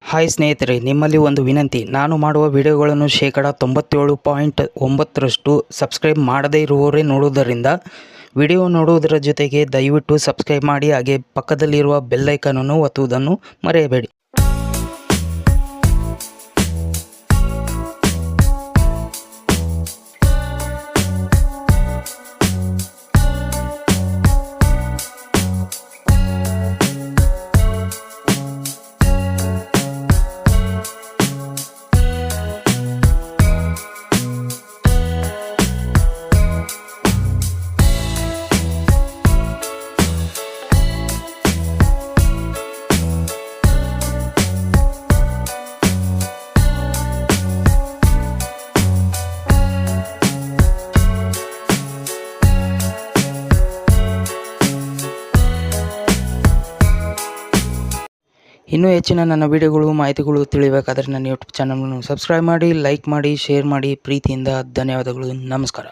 Hi ಸ್ನೇಹಿತರೆ, ನಿಮ್ಮಲ್ಲಿ ಒಂದು ವಿನಂತಿ. ನಾನು ಮಾಡುವ ವಿಡಿಯೋಗಳನ್ನು 97.9% ಸಬ್ಸ್ಕ್ರೈಬ್ ಮಾಡದೇ ಇರುವವರೇ ನೋಡುವುದರಿಂದ ವಿಡಿಯೋ ನೋಡುವುದರ ಜೊತೆಗೆ ದಯವಿಟ್ಟು ಸಬ್ಸ್ಕ್ರೈಬ್ ಮಾಡಿ, ಹಾಗೆ ಪಕ್ಕದಲ್ಲಿರುವ ಬೆಲ್ ಐಕಾನನ್ನು ಒತ್ತುವುದನ್ನು ಮರೆಯಬೇಡಿ. ಇನ್ನೂ ಹೆಚ್ಚಿನ ನನ್ನ ವಿಡಿಯೋಗಳು, ಮಾಹಿತಿಗಳು ತಿಳಿಯಬೇಕಾದರೆ ನನ್ನ ಯೂಟ್ಯೂಬ್ ಚಾನಲನ್ನು ಸಬ್ಸ್ಕ್ರೈಬ್ ಮಾಡಿ, ಲೈಕ್ ಮಾಡಿ, ಶೇರ್ ಮಾಡಿ. ಪ್ರೀತಿಯಿಂದ ಧನ್ಯವಾದಗಳು. ನಮಸ್ಕಾರ.